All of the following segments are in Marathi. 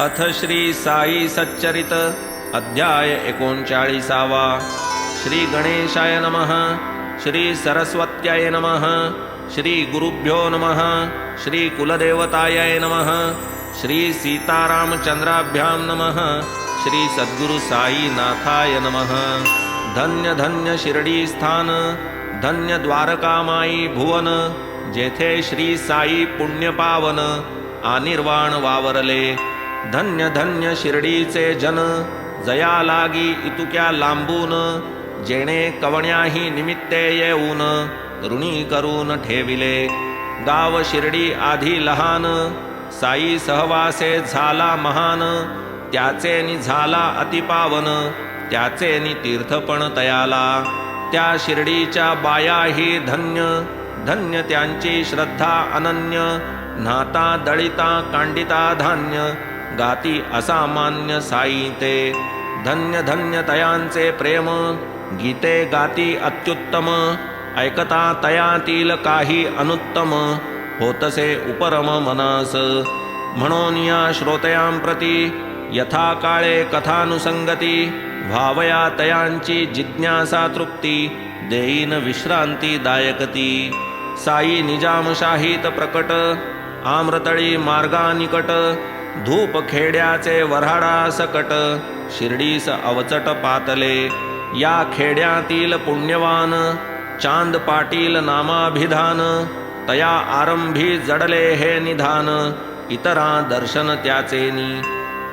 अथ श्री साई सच्चरित अध्याय 39वा। श्री गणेशाय नमः। श्री सरस्वत्याय नमः। श्री गुरुभ्यो नमः। श्री कुलदेवताय नमः। श्री सीतारामचंद्राभ्यां नमः। श्री सद्गुरु साई नाथाय नमः। धन्य धन्य शिरडी स्थान, धन्य द्वारकामाई भुवन, जेथे श्री साई पुण्य पावन आनिर्वाण वावरले। धन्य धन्य शिर्डीचे जन, जया लागी इतुक्या लांबून, जेणे कवण्याही निमित्ते येऊन ऋणी करून ठेविले। गाव शिर्डी आधी लहान, साई सहवासे झाला महान, त्याचे नि झाला अतिपावन, त्याचे नि तीर्थपण तयाला। त्या शिर्डीच्या बायाही धन्य, धन्य त्यांची श्रद्धा अनन्य, न्हाता दळिता कांडिता धान्य, गाती असामान्य साई ते। धन्य धन्य तयांचे प्रेम, गीते गाती अत्युत्तम, ऐकता तयातील काही अनुत्तम, होतसे उपरम मनस। म्हणून या श्रोतयांप्रती यथा काळे कथानुसंगती, भावया तयांची जिज्ञासा तृप्ती, देईन विश्रांती दायकती। साई निजामशाहीत प्रकट, आम्रतळी मार्गानिकट, धूप खेड्याचे वऱ्हाडा सकट, शिर्डीस अवचट पातले। या खेड्यातील पुण्यवान, चांद पाटील नामाभिधान, तया आरंभी जडले हे निधान, इतरा दर्शन त्याचेनी।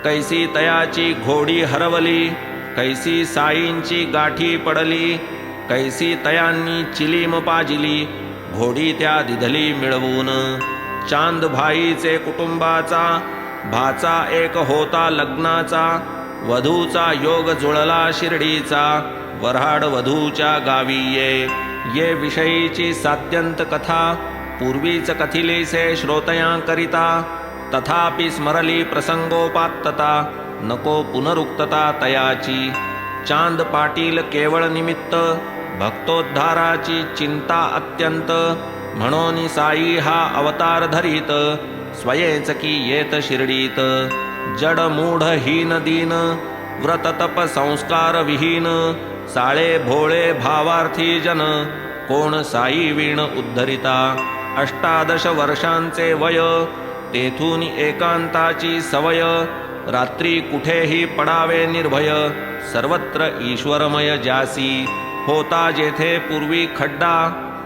कैसी तयाची घोडी हरवली, कैसी साईंची गाठी पडली, कैसी तयांनी चिलीम पाजिली, घोडी त्या दिधली मिळवून। चांद भाईचे कुटुंबाचा, भाचा एक होता लग्नाचा, वधूचा योग जुळला शिर्डीचा, वऱ्हाड वधूच्या गावी ये विषयीची सात्यंत कथा, पूर्वीच कथिलेसे श्रोतयांकरिता, तथापि स्मरली प्रसंगोपात्तता, नको पुनरुक्तता तयाची। चांद पाटील केवळ निमित्त, भक्तोद्धाराची चिंता अत्यंत, म्हणून साई हा अवतार धरीत, स्वयेच की येत शिर्डीत। जड मूढ हीन दीन, व्रत तप संस्कार विहीन, साळे भोळे भावार्थी जन, कोण साई वीण उद्धरिता। 18 वर्षांचे वय, तेथून एकांताची सवय, रात्री कुठेही पडावे निर्भय, सर्वत्र ईश्वरमय ज्यासी। होता जेथे पूर्वी खड्डा,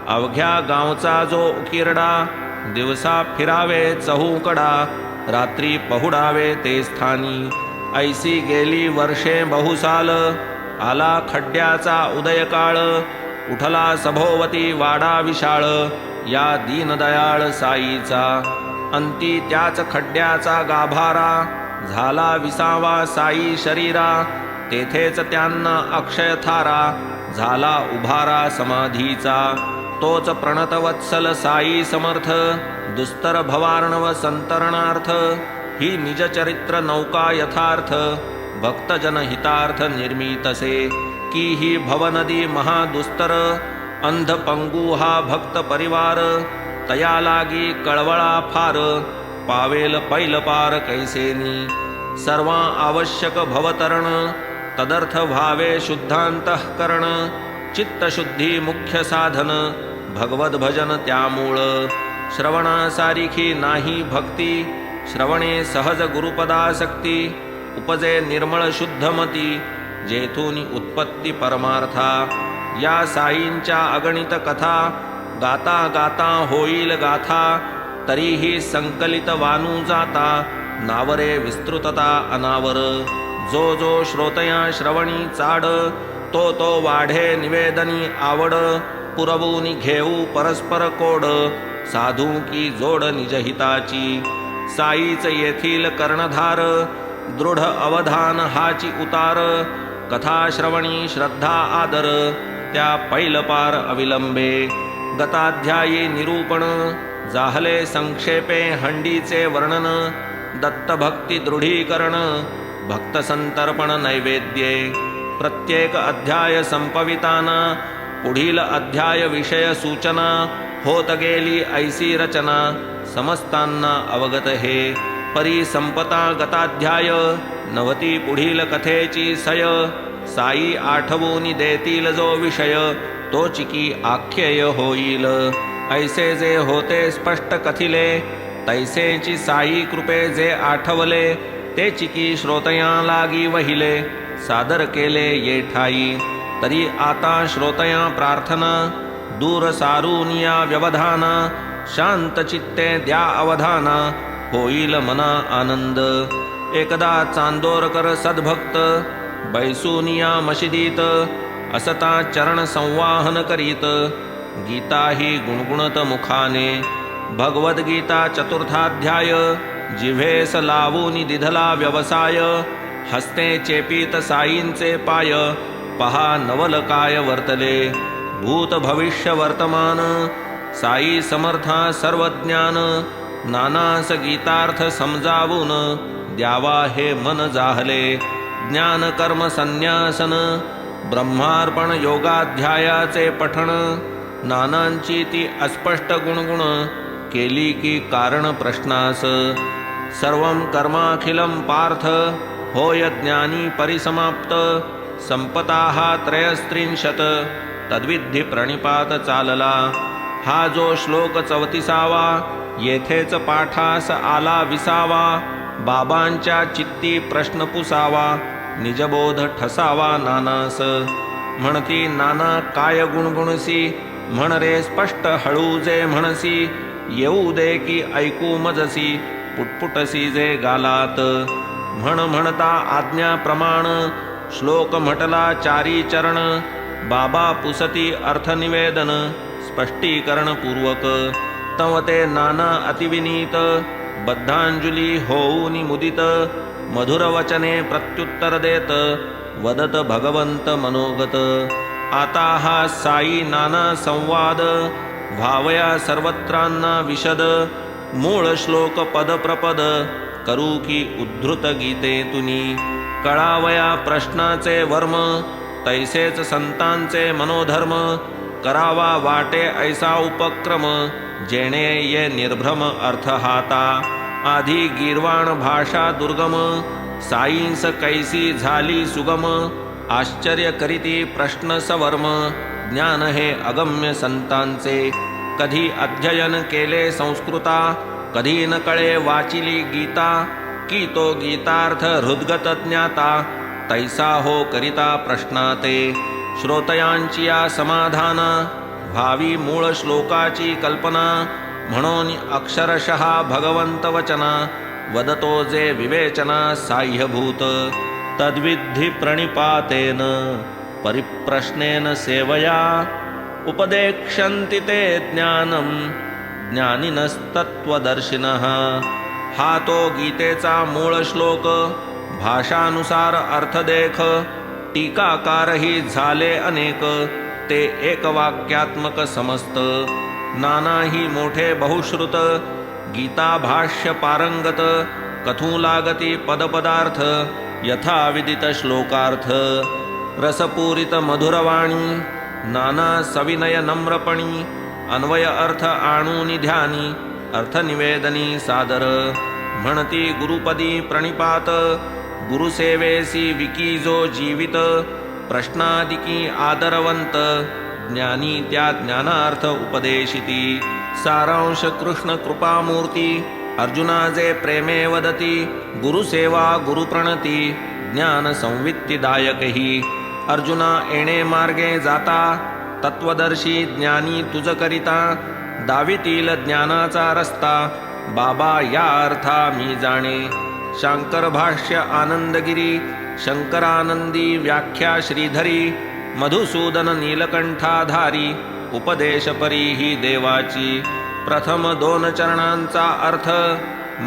अवघ्या गावचा जो उकिरडा, दिवसा फिरावे चहूकडा, रात्री पहुडावे ते स्थानी। ऐसी गेली वर्षे बहुसाल, आला खड्ड्याचा उदयकाळ, उठला सभोवती वाडा विशाळ, या दीनदयाळ साईचा। अंती त्याच खड्ड्याचा गाभारा, झाला विसावा साई शरीरा, तेथेच त्यांना अक्षय थारा, झाला उभारा समाधीचा। तोच प्रणतवत्सल साई समर्थ, दुस्तर भवार्णव संतरणार्थ, ही निजचरित्र नौका यथार्थ, भक्तजन हितार्थ निर्मितसे। की ही भवनदी महादुस्तर, अंध पंगू हा भक्त परिवार, तया लागी कळवळा फार, पावेल पैल पार कैसेनी। सर्वा आवश्यक भवतरण, तदर्थ भावे शुद्धांतःकरण, चित्तशुद्धी मुख्य साधन, भगवद भजन त्यामूळ। श्रवणासारिखी नाही भक्ती, श्रवणे सहज गुरुपदासक्ती, उपजे निर्मळ शुद्धमती, जेथून उत्पत्ती परमार्था। या साईंच्या अगणित कथा, गाता गाता होईल गाथा, तरीही संकलित वानू जाता, नावरे विस्तृतता अनावर। जो जो श्रोतया श्रवणी चाड, तो तो वाढे निवेदनी आवड, पुरवून घेऊ परस्पर कोड, साधू की जोड निजहिताची। साईच येथील कर्णधार, दृढ अवधान हाची उतार, कथा श्रवणी श्रद्धा आदर, त्या पैलपार अविलंबे। गताध्यायी निरूपण, जाहले संक्षेपे हंडीचे वर्णन, दत्तभक्ती दृढीकरण, भक्त संतर्पण नैवेद्ये। प्रत्येक अध्याय संपविताना पुढील अध्याय विषय सूचना, होत गेली ऐसी रचना, समस्तांना अवगत हे। परी संपता गताध्याय नवती पुढील कथेची सय साई आठवून देतील जो विषय तोच की आख्येय होईल ऐसे जे होते स्पष्ट कथिले तैसेची साई कृपे जे आठवले तेची की श्रोतया लागी वहिले सादर केले ये ठाई तरी आता श्रोतया प्रार्थना दूर सारुनिया व्यवधाना शांत चित्ते द्या अवधाना होईल मना आनंद एकदा चांदोरकर सद्भक्त बैसुनिया मशिदीत असता चरण संवाहन करीत गीता ही गुणगुणत मुखाने भगवद्गीता चतुर्थाध्याय जिव्हेस लावून दिधला व्यवसाय हस्ते चेपीत साईंचे पाय पहा नवल काय वर्तले भूत भविष्य वर्तमान साई समर्था सर्वज्ञान नानास गीतार्थ समजावून द्यावा हे मन जाहले ज्ञान कर्म संन्यासन ब्रह्मार्पण योगाध्यायाचे पठण नानांची ती अस्पष्ट गुणगुण केली की कारण प्रश्नास सर्वं कर्माखिलं पार्थ होय ज्ञानी परिसमाप्त संपताः त्रयस्त्रिंशत तद्विधी प्रणिपात चालला हा जो श्लोक 34वा येथेच पाठास आला विसावा बाबांच्या चित्ती प्रश्न पुसावा निजबोध ठसावा नानास म्हणती नाना काय गुणगुणसी म्हण रे स्पष्ट हळू जे म्हणसी येऊ दे की ऐकू मजसी पुटपुटसी जे गालात म्हणता आज्ञा प्रमाण श्लोक म्हटला चारी चरण बाबा पुसती अर्थनिवेदन स्पष्टीकरण पूर्वक तवते नाना अतिविनीत बद्धांजली होऊनी मुदित मधुर वचने प्रत्युत्तर देत वदत भगवंत मनोगत आता हा साई नाना संवाद भावया सर्वत्रांना विशद मूळ श्लोक पद प्रपद करू की उद्धृत गीते तुनी कळावया प्रश्नाचे वर्म तैसेच संतांचे मनोधर्म करावा वाटे ऐसा उपक्रम जेणे ये निर्भ्रम अर्थ हाता आधी गीर्वाण भाषा दुर्गम साईंस कैसी झाली सुगम आश्चर्य करीती प्रश्न सवर्म ज्ञान हे अगम्य संतांचे कधी अध्ययन केले संस्कृता कधी न कळे वाचिली गीता की तो गीतार्थ हृद्गत ज्ञाता तैसा हो करिता प्रश्नाते श्रोतयांची या समाधाना भावी मूळ श्लोकाची कल्पना म्हणून अक्षरशः भगवंत वचना वदतो जे विवेचना साह्यभूत तद्विद्धि प्रणिपातेन परिप्रश्नेन सेवया उपदेक्षन्ति ते ज्ञानम ज्ञानिनस्तत्वदर्शिनः हा तो गीतेचा मूळ श्लोक भाषानुसार अर्थ देख टीकाकारही झाले अनेक ते एक वाक्यात्मक समस्त नानाही मोठे बहुश्रुत गीता भाष्य पारंगत कथू लागती पदपदार्थ यथा विदित श्लोकार्थ रसपूरित मधुरवाणी नाना सविनय नम्रपणी अन्वय अर्थ आणूनी ध्यानी अर्थनिवेदनी सादर म्हणती गुरुपदी प्रणिपात गुरुसेवेसी विकीजो जीवित प्रश्नादिकी आदरवंत ज्ञानी त्या ज्ञानार्थ उपदेशिती सारांश कृष्ण कृपामूर्ती अर्जुना जे प्रेमे वदती गुरुसेवा गुरुप्रणती ज्ञान संवित्तिदायकही अर्जुना येणे मार्गे जाता तत्वदर्शी ज्ञानी तुझ करिता दावितील ज्ञानाचा रस्ता बाबा या अर्था मी जाणे शांकर भाष्य आनंदगिरी शंकरानंदी व्याख्या श्रीधरी मधुसूदन नीलकंठाधारी उपदेश परी ही देवाची प्रथम 2 चरणांचा अर्थ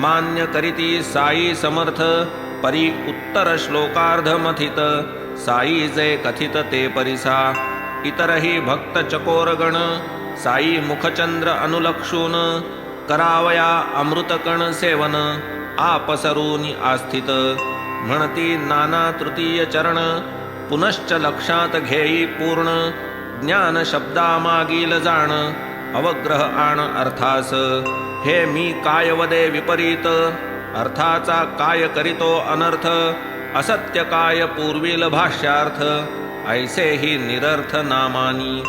मान्य करीती साई समर्थ परी उत्तर श्लोकार्ध मथित साई जे कथित ते परिसा इतरही भक्त चकोरगण साई मुखचंद्र अनुलक्षून करावया अमृतकण सेवन आपसरूनी आस्थित म्हणती नाना तृतीय चरण पुनश्च लक्षात घेई पूर्ण ज्ञान शब्दामागील जाण अवग्रह आण अर्थास हे मी काय वदे विपरीत अर्थाचा काय करीतो अनर्थ, असत्य काय पूर्वील भाष्यार्थ, ऐसे ही निरर्थ नामानी.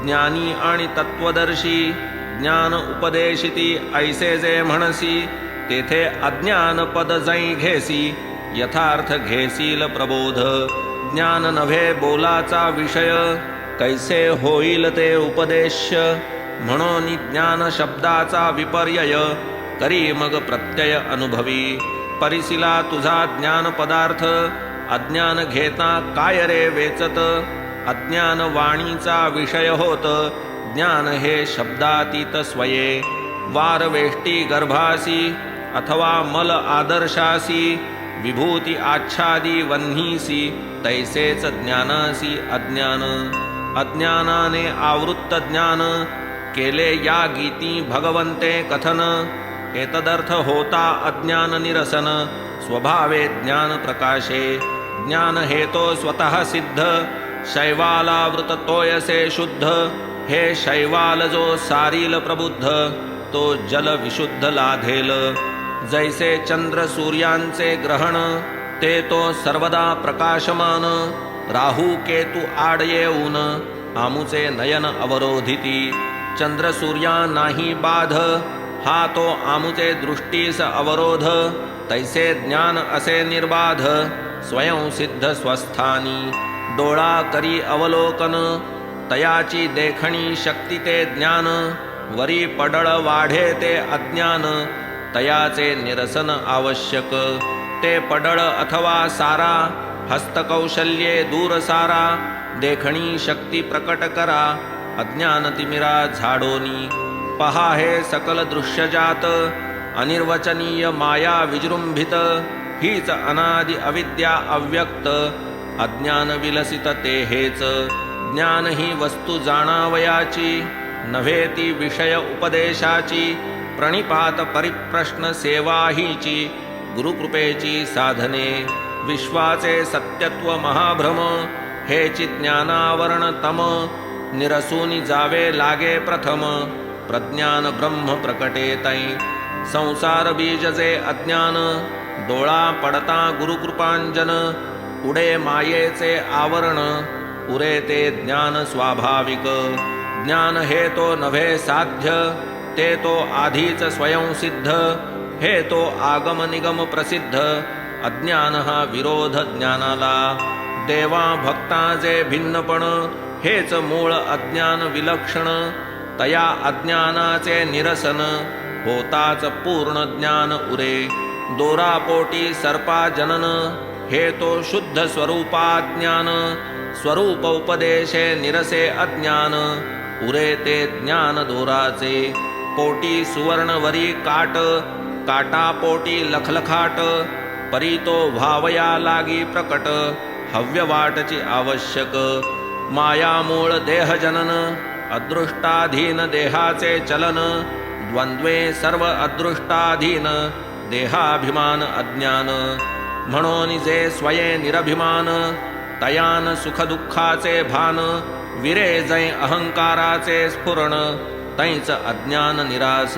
ज्ञानी आणि तत्वदर्शी ज्ञान उपदेशिती ऐसे जे म्हणसी, तेथे अज्ञान पद जै घेसी, यथार्थ घेसील प्रबोध. ज्ञान नव्हे बोलाचा विषय, कैसे होईल ते उपदेश. म्हणून ज्ञान शब्दाचा विपर्यय, करी मग प्रत्यय अनुभवी. परिसिला तुझा ज्ञान पदार्थ, अज्ञान घेता काय रे वेचत. अज्ञान वाणीचा विषय होत, ज्ञान हे शब्दातीत स्वये. वार वेष्टी गर्भासी, अथवा मल आदर्शासी, विभूती आच्छादी वन्हीसी, तैसेच ज्ञानासी अज्ञान. अज्ञानाने आवृत्त ज्ञान, केले या गीती भगवंते कथन. एतदर्थ होता अज्ञान निरसन, स्वभावे ज्ञान प्रकाशे. ज्ञान हेतो स्वतः सिद्ध, शैवालावृत तोयसे शुद्ध. हे शैवाल जो सारील प्रबुद्ध, तो जल विशुद्ध लाधेल. जैसे चंद्र सूर्यांचे ग्रहण, ते तो सर्वदा प्रकाशमान. राहू केतू आड येऊन, आमुचे नयन अवरोधिती. चंद्र सूर्या नाही बाध, हा तो आमुचे दृष्टीस अवरोध. तैसे ज्ञान असे निर्बाध, स्वयं सिद्ध स्वस्थानी. डोळा करी अवलोकन, तयाची देखणी शक्ती ते ज्ञान. वरी पडळ वाढे ते अज्ञान, तयाचे निरसन आवश्यक. ते पडळ अथवा सारा, हस्तकौशल्ये दूर सारा. देखणी शक्ती प्रकट करा, अज्ञान तिमिरा झाडोनी. पहा हे सकल दृश्यजात, अनिर्वचनीय माया विजृंभित. हीच अनादि अविद्या अव्यक्त, अज्ञान विलसित ते हेच. ज्ञान ही वस्तू जाणावयाची, नव्हे ती विषय उपदेशाची. प्रणिपात परिप्रश्न सेवा हीची, गुरुकृपेची साधने. विश्वाचे सत्यत्व महाभ्रम, हेची ज्ञानावरण तम. निरसूनी जावे लागे प्रथम, प्रज्ञान ब्रह्म प्रकटे तै. संसार बीज जे अज्ञान, डोळा पडता गुरुकृपांजन. उडे मायेचे आवरण, उरे ते ज्ञान स्वाभाविक. ज्ञान हे तो नव्हे साध्य, ते तो आधीच स्वयंसिद्ध. हे तो आगम निगम प्रसिद्ध, अज्ञान हा विरोध ज्ञानाला. देवा भक्ताचे भिन्नपण, हेच मूळ अज्ञान विलक्षण. तया अज्ञानाचे निरसन, होताच पूर्ण ज्ञान उरे. दोरापोटी सर्पा जनन, हे तो शुद्ध स्वरूपा ज्ञान. स्वरूप उपदेशे निरसे अज्ञान, उरे ते ज्ञान दोराचे. पोटी सुवर्णवरी काट, काटापोटी लखलखाट. परी तो व्हावया लागी प्रकट, हव्यवाटची आवश्यक. माया मूळ देहजनन, अदृष्टाधीन देहाचे चलन. द्वंद्वे सर्व अदृष्टाधीन, देहाभिमान अज्ञान. म्हणून जे स्वये निरभिमान, तयान सुखदुःखाचे भान. विरे जै अहंकाराचे स्फुरण, तैच अज्ञान निरास.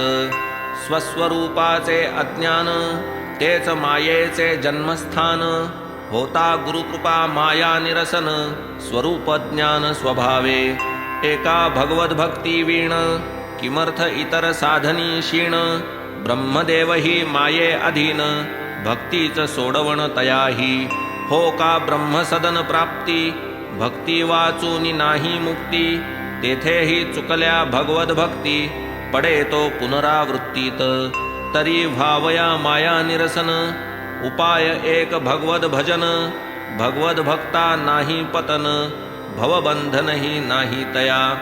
स्वस्वरूपाचे अज्ञान, तेच मायेचे जन्मस्थान. होता गुरुकृपा माया निरसन, स्वरूप ज्ञान स्वभावे. एका भगवत भक्ती वीण, किमर्थ इतर साधनी क्षीण. ब्रह्मदेव ही माये अधीन, भक्तीच सोडवण तयाही. हो का ब्रह्मसदन प्राप्ती, भक्ती वाचूनी नाही मुक्ती. तेथेही चुकल्या भगवत भक्ती, पडे तो पुनरावृत्तीत. तरी भावया माया निरसन, उपाय एक भगवत भजन. भगवत भक्ता नाही पतन, भवबंधनही नाही तया.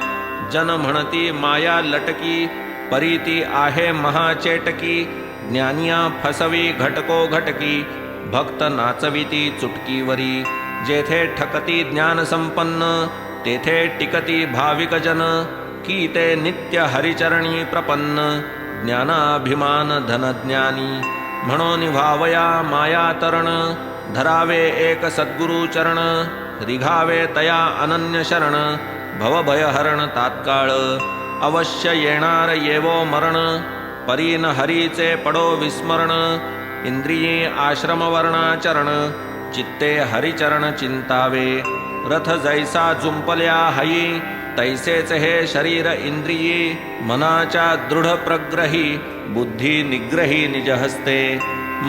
जन म्हणती माया लटकी, परीती आहे महाचेटकी. ज्ञानिया फसवी घटको घटकी, भक्त नाचविती चुटकीवरी. जेथे ठकती ज्ञान संपन्न, तेथे टिकती भाविक जन. की ते नित्य हरिचरणी प्रपन्न, ज्ञानाभिमान धनज्ञानी. म्हणून भावया माया तरण, धरावे एक सद्गुरु चरण. रिघावे तया अनन्य शरण, भवभयहरण तात्काळ. अवश्य येणार येवो मरण, परीन हरीचे पडो विस्मरण. इंद्रिये आश्रम वर्णाचरण चित्ते हरिचरण चिंतावे रथ जैसा जुंपल्या हयी तैसेच हे शरीर इंद्रिये मनाच्या दृढ प्रग्रही बुद्धी निग्रही निजहस्ते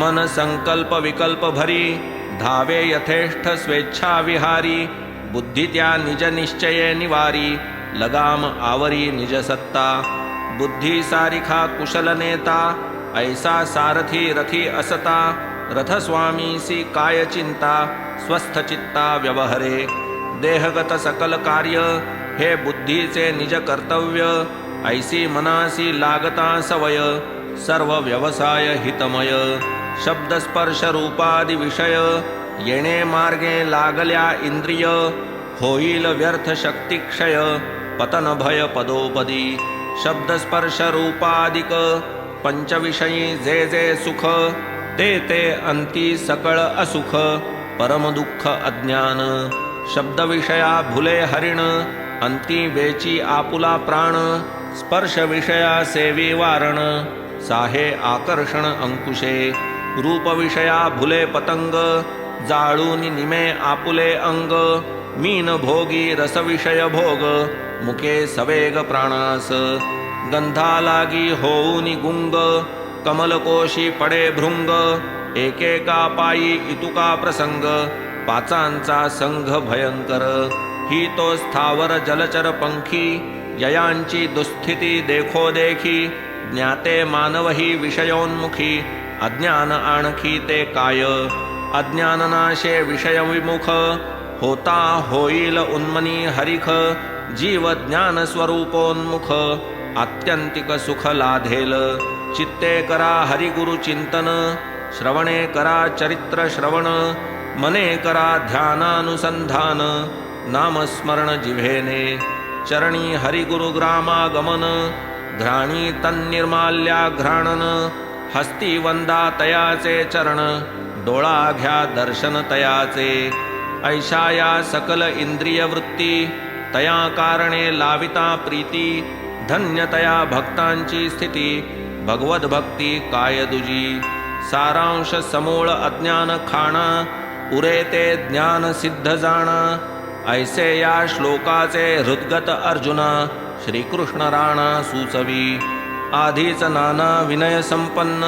मन संकल्प विकल्प भरी धावे यथेष्ट स्वेच्छा विहारी बुद्धी त्या निज निश्चये निवारी लगाम आवरी निज सत्ता बुद्धी सारिखा कुशल नेता ऐसा सारथी रथी असता रथस्वामीसी काय चिंता स्वस्थ चित्ता व्यवहरे देहगत सकल कार्य हे बुद्धीचे निज कर्तव्य ऐसी मनासी लागता सवय सर्व व्यवसाय हितमय शब्द स्पर्श रूपादि विषय येणे मार्गे लागल्या इंद्रिय होईल व्यर्थ शक्ती क्षय पतन भय पदोपदी शब्द स्पर्श रूपादिक पंचविषयी जे जे सुख ते ते अंती सकळ असुख परम दुःख अज्ञान शब्द विषया भुले हरिण अंती वेची आपुला प्राण स्पर्श विषया सेवी वारण साहे आकर्षण अंकुशे रूप विषया भुले पतंग जाळून निमे आपुले अंग मीन भोगी रस विषय भोग मुके सवेग प्राणास गंधा लागी होऊनी गुंग कमलकोशी पडे भृंग एकेका पायी इतुका प्रसंग पाचांचा संघ भयंकर ही तो स्थावर जलचर पंखी ययांची दुस्थिती देखो देखी ज्ञाते मानवही विषयोन्मुखी अज्ञान आणखी ते काय अज्ञाननाशे विषय विमुख होता होईल उन्मनी हरिख जीव ज्ञान स्वरूपोन्मुख आत्यंतिक सुख लाधेल चित्ते करा हरिगुरु चिंतन श्रवणे करा चरित्र श्रवण मने करा ध्यानानुसंधान नामस्मरण जिव्हेने चरणी हरिगुरुग्रामागमन घ्राणी तन्निर्माल्या घ्राणन हस्ती वंदा तयाचे चरण डोळा घ्या दर्शन तयाचे ऐशाया सकल इंद्रिय वृत्ती तया कारणे लाविता प्रीती धन्यतया भक्तांची स्थिती भगवत भक्ती काय दुजी सारांश समूळ अज्ञान खाणा उरे ते ज्ञान सिद्ध जाणा ऐसे या श्लोकाचे हृद्गत अर्जुना श्रीकृष्ण राणा सुचवी आधीच नाना विनय संपन्न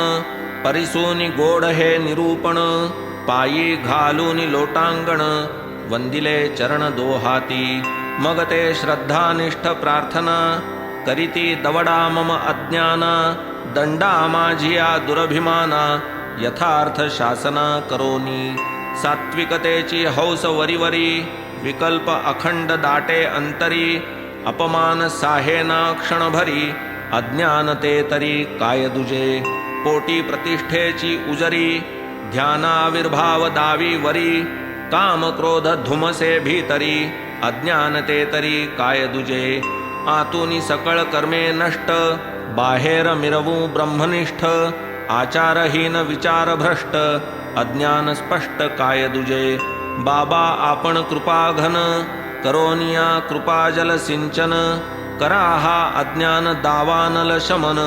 परिसूनी गोड हे निरूपण पायी घालूनी लोटांगण वंदिले चरण दोहाती मग ते श्रद्धानिष्ठ प्रार्थना करीती दवडा मम अज्ञाना दंडा माझिया दुरभिमाना यथार्थ शासना करोनी सात्विकतेची हौस वरीवरी विकल्प अखंड दाटे अंतरी अपमान साहेना क्षणभरी अज्ञानते तरी काय दुजे कोटी प्रतिष्ठेची उजरी ध्यानाविर्भाव दावी वरी काम क्रोध धुमसे भीतरी अज्ञानते तरी काय दुजे आतुनी सकळ कर्मे नष्ट बाहेर मिरवू ब्रह्मनिष्ठ आचारहीन विचार भ्रष्ट अज्ञान स्पष्ट काय दुजे बाबा आपण कृपा घन करोनिया कृपाजल सिंचन करा हा अज्ञान दावानल शमन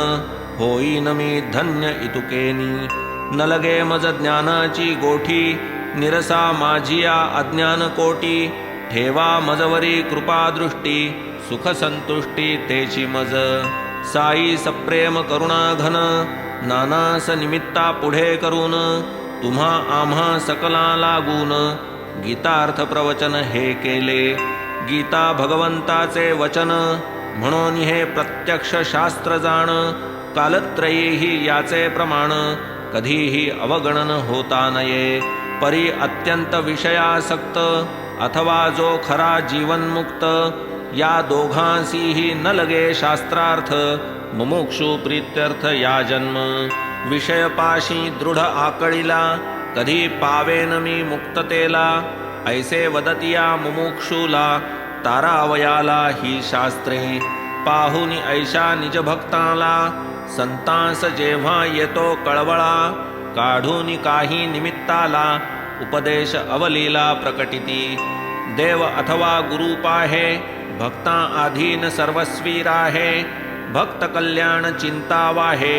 होईन मी धन्य इतुकेनी न लगे मज ज्ञानाची गोठी निरसा माझिया अज्ञान कोटी ठेवा मजवरी कृपा दृष्टी सुख संतुष्टी तेची मज साई सप्रेम करुणा घन नानास निमित्ता पुढे करून तुम्हा आम्हा सकला लागून गीतार्थ प्रवचन हे केले गीता भगवंताचे वचन म्हणून हे प्रत्यक्ष शास्त्र जाण कालत्रयीही याचे प्रमाण कधीही अवगणन होता नये परी अत्यंत विषयासक्त अथवा जो खरा जीवनमुक्त या दोघांसीही न लगे शास्त्रार्थ मुमुक्षु प्रीत्यर्थ या जन्म विषयपाशी दृढ आकळीला कधी पावेन मी मुक्ततेला ऐसे वदतिया मुमुक्षूला तारावयाला ही शास्त्रे पाहुनी ऐशा निज भक्ताला संतांस जेव्हा येतो कळवळा काढून काही निमित्ताला उपदेश अवलीला प्रकटिती देव अथवा गुरु पाहे भक्ता आधीन सर्वस्वी राहे भक्त कल्याण चिंता वाहे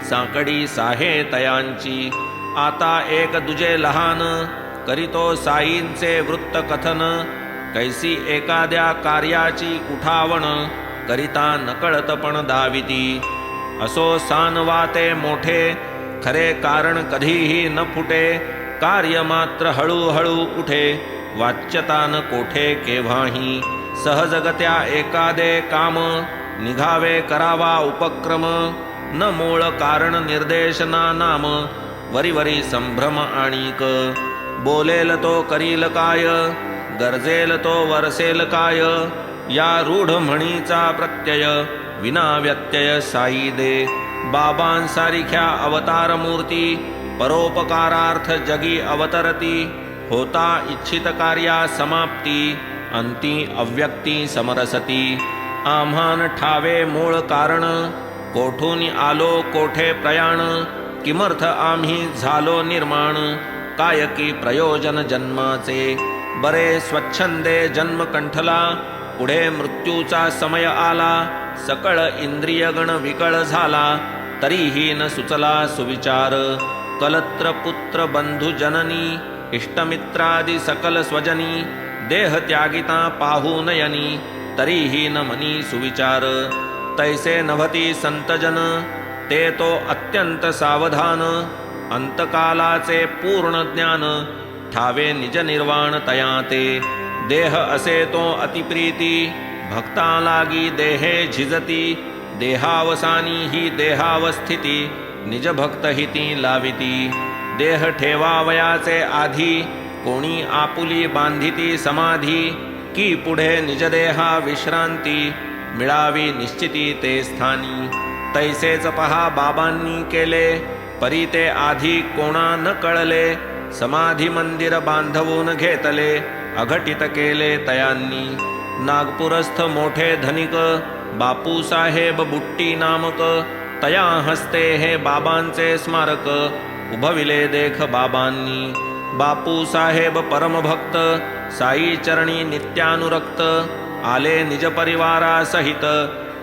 साकडी साहे तयांची आता एक दुजे लहान, करीतो साईंचे वृत्त कथन, कैसी एखाद्या कार्याची उठावण, करिता नकळत पण दाविती. असो सानवाते मोठे, खरे कारण कधीही न फुटे, कार्य मात्र हळूहळू उठे, वाच्यता न कोठे केव्हाही. सहजगत्या एखादे काम, निघावे करावा उपक्रम, न मूळ कारण निर्देशना नाम, वरी संभ्रम आणिक. बोलेल तो करील काय, गरजेल तो वरसेल काय, या रूढ म्हणीचा प्रत्यय, विना व्यत्यय साई दे. बाबांसारिख्या अवतार मूर्ती, परोपकारार्थ जगी अवतरती, होता इच्छित कार्या समाप्ती, अंती अव्यक्ती समरसती. आम्हान ठावे मूळ कारण, कोठून आलो कोठे प्रयाण, किमर्थ आम्ही झालो निर्माण, काय की प्रयोजन जन्माचे. बरे स्वच्छंदे जन्म कंठला, पुढे मृत्यूचा समय आला, सकळ इंद्रियगण विकळ झाला, तरीही न सुचला सुविचार. कलत्र पुत्र बंधू जननी, इष्टमित्रादी सकल स्वजनी, देह त्यागिता पाहू नयनी, तरीही न मनी सुविचार. तैसे नभती संतजन, ते तो अत्यंत सावधान, अंतकालाचे पूर्ण ज्ञान, ठावे निज निर्वाण तयाते. देह असे तो अतिप्रीती, भक्ता लागी देहे झिजती, देहावसानी ही देहावस्थिती, निज भक्त हिती लाविती. देह ठेवावयाचे आधी, कोणी आपुली बांधिती समाधी, की पुढे निज देहा विश्रांती, मिळावी निश्चिती ते स्थानी. तैसेच पहा बाबांनी केले, परी ते आधी कोणा न कळले, समाधी मंदिर बांधवून घेतले, अघटित केले तयांनी. नागपूरस्थ मोठे धनिक, बापू साहेब बुट्टी नामक, तया हस्ते हे बाबांचे स्मारक, उभविले देख बाबांनी. बापू साहेब परमभक्त, साई चरणी नित्यानुरक्त, आले निज परिवारा सहित,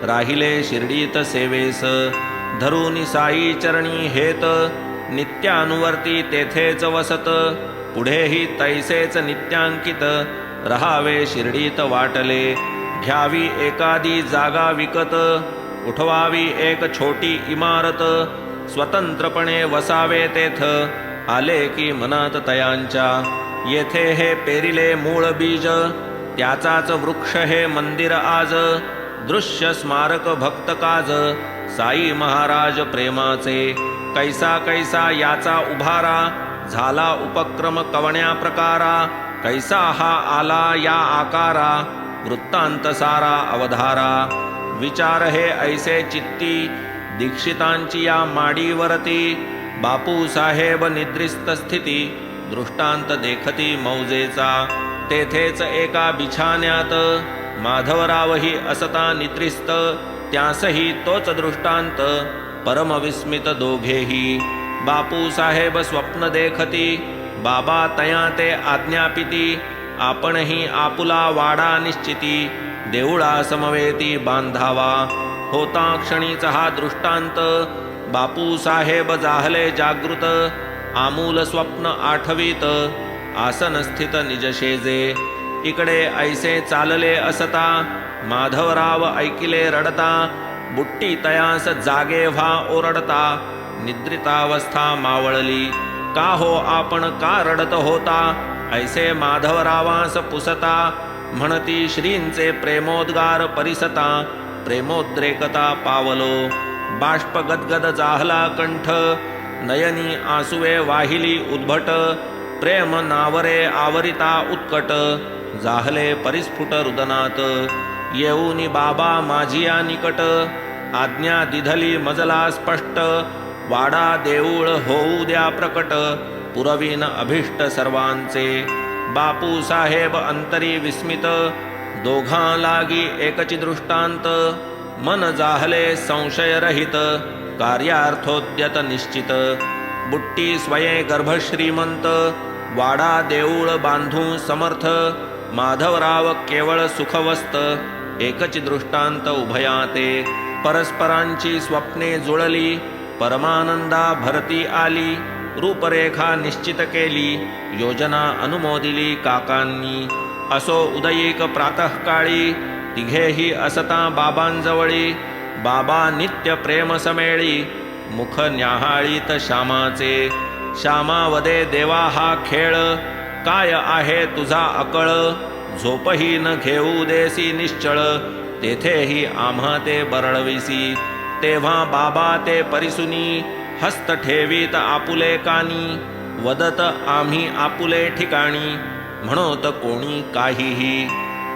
राहिले शिर्डीत सेवेस. धरुनी साई चरणी हेत, नित्यानुवर्ती तेथेच वसत, पुढेही तैसेच नित्यांकित, रहावे शिर्डीत वाटले. घ्यावी एखादी जागा विकत, उठवावी एक छोटी इमारत, स्वतंत्रपणे वसावे तेथ, आले की मनात तयांच्या. येथे हे पेरिले मूळ बीज, त्याचाच वृक्ष हे मंदिर आज, दृश्य स्मारक भक्त काज, साई महाराज प्रेमाचे. कैसा कैसा याचा उभारा, झाला उपक्रम कवण्या प्रकारा, कैसा हा आला या आकारा, वृत्तांत सारा अवधारा. विचार हे ऐसे चित्ती, दीक्षितांची या माडीवरती, बापू साहेब निद्रिस्त स्थिती, दृष्टांत देखती मौजेचा. तेथेच एका बिछाण्यात, माधवरावही असता निद्रिस्त, त्यासही तोच दृष्टांत, परमविस्मित दोघेही. बापू साहेब स्वप्न देखती, बाबा तया ते आज्ञापिती, आपणही आपुला वाडा निश्चिती, देऊळा समवेती बांधावा. होता क्षणीचा हा दृष्टांत, बापू साहेब जाहले जागृत, आमूल स्वप्न आठवीत, आसन स्थित निजशेजे. इकडे ऐसे चालले असता, माधवराव ऐकिले रडता, बुट्टी तयास जागे व्हा ओरडता, निद्रितावस्था मावळली. का हो आपण का रडत होता, ऐसे माधवरावास पुसता, म्हणती श्रींचे प्रेमोद्गार परिसता, प्रेमोद्रेकता पावलो. बाष्प गदगद जाहला कंठ, नयनी आसुवे वाहिली उद्भट, प्रेम नावरे आवरिता उत्कट, जाहले परिस्फुट रुदनात. येऊनी बाबा माझिया निकट, आज्ञा दिधली मजला स्पष्ट, वाडा देऊळ होऊ द्या प्रकट, पुरवीन अभिष्ट सर्वांचे. बापू साहेब अंतरी विस्मित, दोघां लागी एकची दृष्टांत, मन जाहले संशयरहित, कार्यार्थोद्यत निश्चित. बुट्टी स्वये गर्भश्रीमंत, वाडा देऊळ बांधू समर्थ, माधवराव केवळ सुखवस्त, एकची दृष्टांत उभयाते. परस्परांची स्वप्ने जुळली, परमानंदा भरती आली, रूपरेखा निश्चित केली, योजना अनुमोदिली काकांनी. असो उदयीक प्रातःकाळी, तिघेही असता बाबांजवळी. बाबा नित्य प्रेम समेळी, मुख न्याहाळीत श्यामाचे. श्यामा वदे देवा हा खेळ, काय आहे तुझा अकळ. झोपही न घेऊ देसी निश्चळ, तेथेही आम्हा ते बरळविसी. तेव्हा बाबा ते परिसुनी, हस्त ठेवीत आपुले कानी. वदत आम्ही आपुले ठिकाणी, म्हणोत कोणी काहीही.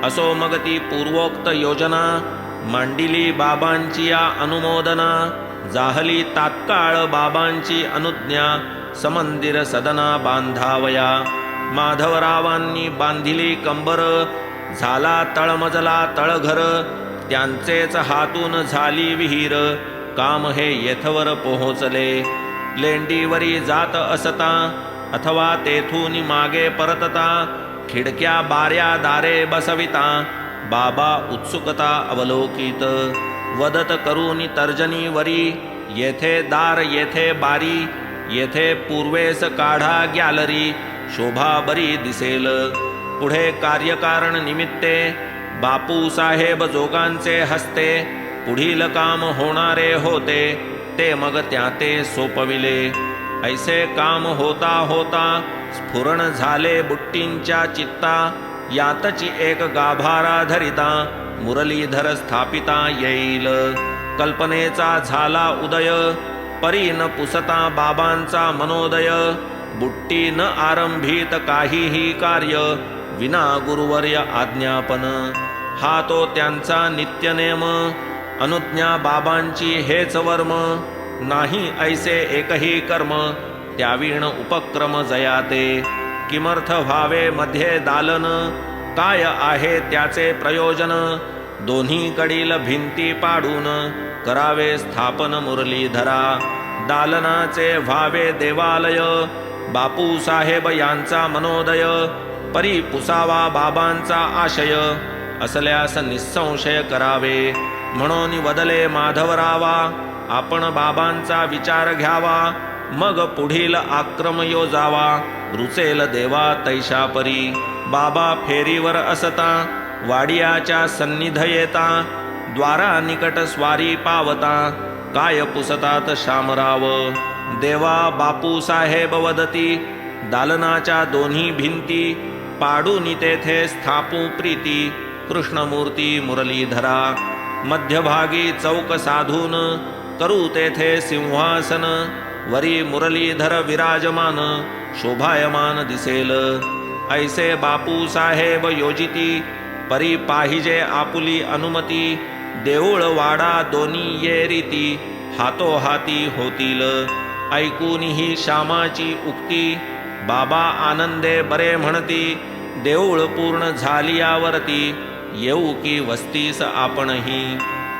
असो मग ती पूर्वोक्त योजना, मांडिली बाबांची या अनुमोदना. जाहली तात्काळ बाबांची अनुज्ञा, समंदिर सदना बांधावया. माधवरावांनी बांधिली कंबर, झाला तळमजला तळघर. त्यांचेच हातून झाली विहीर, काम हे येथवर पोहोचले. लेंडीवरी जात असता, अथवा तेथून मागे परतता. खिडक्या बाऱ्या दारे बसविता, बाबा उत्सुकता अवलोकित. वदत करून तर्जनीवरी, येथे दार येथे बारी. येथे पूर्वेस काढा गॅलरी, शोभा बरी दिसेल. पुढे कार्यकारण निमित्ते, बापू साहेब जोगांचे हस्ते. पुढील काम होणारे होते, ते मग त्याते सोपविले. ऐसे काम होता होता, स्फुरण झाले बुट्टींच्या चित्ता. यातची एक गाभारा धरिता, मुरलीधर स्थापिता येईल. कल्पनेचा झाला उदय, परी न पुसता बाबांचा मनोदय. बुट्टी न आरंभीत काहीही कार्य, विना गुरुवर्य आज्ञापन. हा तो त्यांचा नित्यनेम, अनुज्ञा बाबांची हेच वर्म. नाही ऐसे एकही कर्म, त्यावीण उपक्रम जयाते. किमर्थ व्हावे मध्ये दालन, काय आहे त्याचे प्रयोजन. दोन्हीकडील भिंती पाडून, करावे स्थापन मुरलीधरा. दालनाचे व्हावे देवालय, बापू साहेब यांचा मनोदय. परी पुसावा बाबांचा आशय, असल्यास निसंशय करावे. म्हणून वदले माधवरावा, आपण बाबांचा विचार घ्यावा. मग पुढील आक्रम योजावा, रुचेल देवा तैशा परी. बाबा फेरीवर असता, वाडियाच्या सन्निध येता. द्वारा निकट स्वारी पावता, काय पुसतात शामराव. देवा बापू साहेब वदती, दालनाच्या दोन्ही भिंती. पाडून तेथे स्थापू प्रीती, कृष्णमूर्ती मुरलीधरा. मध्यभागी चौक साधून, करू तेथे सिंहासन. वरी मुरलीधर विराजमान, शोभायमान दिसेल. ऐसे बापू साहेब योजिती, परी पाहिजे आपुली अनुमती. देऊळ वाडा दोन्ही ये रीती, हातोहाती होतील. ऐकून ही श्यामाची उक्ती, बाबा आनंदे बरे म्हणती. देऊळ पूर्ण झाली यावरती, येऊ की वस्तीस आपणही.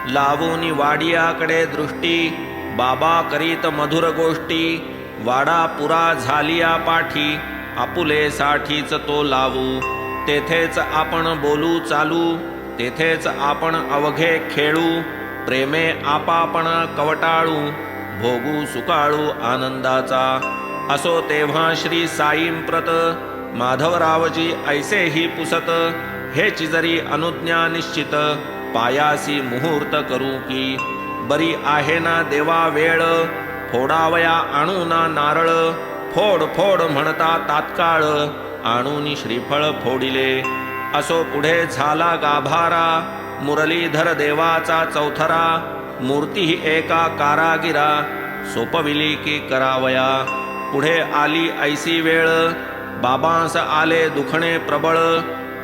लावून वाडियाकडे दृष्टी, बाबा करीत मधुर गोष्टी. वाडा पुरा झालिया पाठी, आपुले साठीच तो लावू. तेथेच आपण बोलू चालू, तेथेच आपण अवघे खेळू. प्रेमे आपापणा कवटाळू, भोगू सुकाळू आनंदाचा. असो तेव्हा श्री साईंप्रत, माधवरावजी ऐसेही पुसत. हेची जरी अनुज्ञा निश्चित, पायासी मुहूर्त करू की. बरी आहे ना देवा वेळ, फोडावया आणू ना नारळ. फोड फोड म्हणता तात्काळ, आणूनी श्रीफळ फोडिले. असो पुढे झाला गाभारा, मुरलीधर देवाचा चौथरा. मूर्ती एका कारागिरा, सोपविली की करावया. पुढे आली ऐसी वेळ, बाबांस आले दुखणे प्रबळ.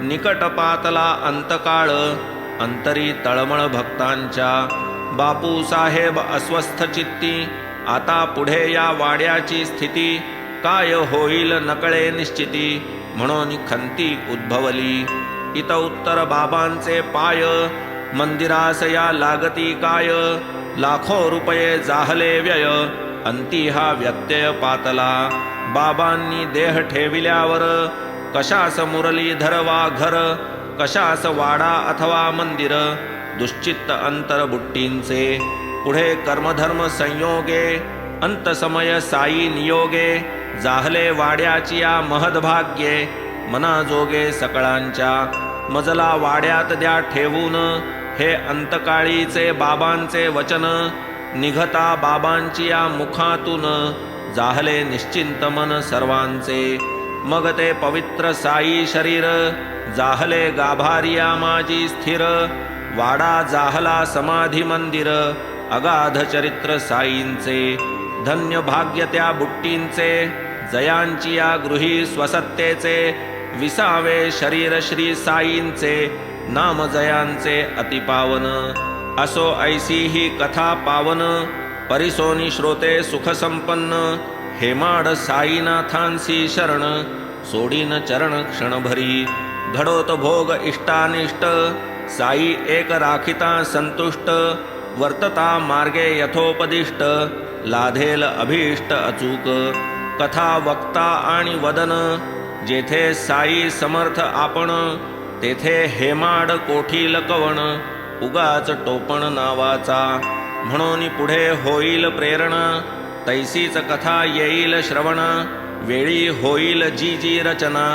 निकट पातला अंतकाळ, अंतरी तळमळ भक्तांच्या. बापू साहेब अस्वस्थ चित्ती, आता पुढे या वाड्याची स्थिती. काय होईल नकळे निश्चिती, म्हणून खंती उद्भवली. इत उत्तर बाबांचे पाय, मंदिरास या लागती काय. लाखो रुपये जाहले व्यय, अंती हा व्यत्यय पातला. बाबांनी देह ठेविल्यावर, कशास मुरलीधर वा घर. कशास वाडा अथवा मंदिर, दुश्चित्त अंतर बुट्टींचे. पुढे कर्मधर्म संयोगे, अंतसमय साई नियोगे जाहले वाड्याची या महद्भाग्ये मनाजोगे सकळांच्या मजला वाड्यात द्या ठेवून हे अंतकाळीचे बाबांचे वचन निघता बाबांची या मुखातून जाहले निश्चिंत मन सर्वांचे मग ते पवित्र साई शरीर जाहले गाभारिया माझी स्थिर वाडा जाहला समाधी मंदिर अगाध चरित्र साईंचे धन्य भाग्य त्या बुट्टींचे जयांची या गृही स्वसत्तेचे विसावे शरीर श्री साईंचे नाम जयांचे अतिपावन असो ऐसी ही कथा पावन परिसोनी श्रोते सुख संपन्न हेमाड साईनाथांसी शरण सोडीन चरण क्षणभरी घडोत भोग इष्टानिष्ट साई एक राखिता संतुष्ट वर्तता मार्गे यथोपदिष्ट लाधेल अभीष्ट अचूक कथा वक्ता आणि वदन जेथे साई समर्थ आपण तेथे हेमाड कोठील कवण उगाच टोपण नावाचा म्हणून पुढे होईल प्रेरणा तैसीच कथा येईल श्रवण वेळी होईल जी जी रचना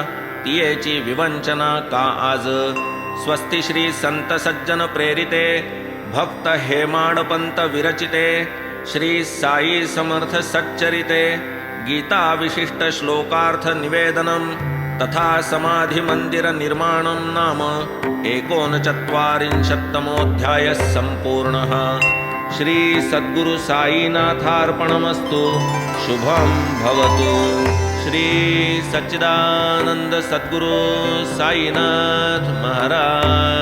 तियेची विवंचना का आज स्वस्ति श्री संत सज्जन प्रेरिते भक्त हेमाडपंत विरचिते श्री साई समर्थ सच्चरिते गीता विशिष्ट श्लोकार्थ निवेदनम तथा समाधि मंदिर निर्माणं नाम 39तमोऽध्यायः संपूर्णः। श्री सद्गुरु साईनाथार्पणमस्तु। शुभं भवतु। श्री सच्चिदानंद सद्गुरु साईनाथ महाराज।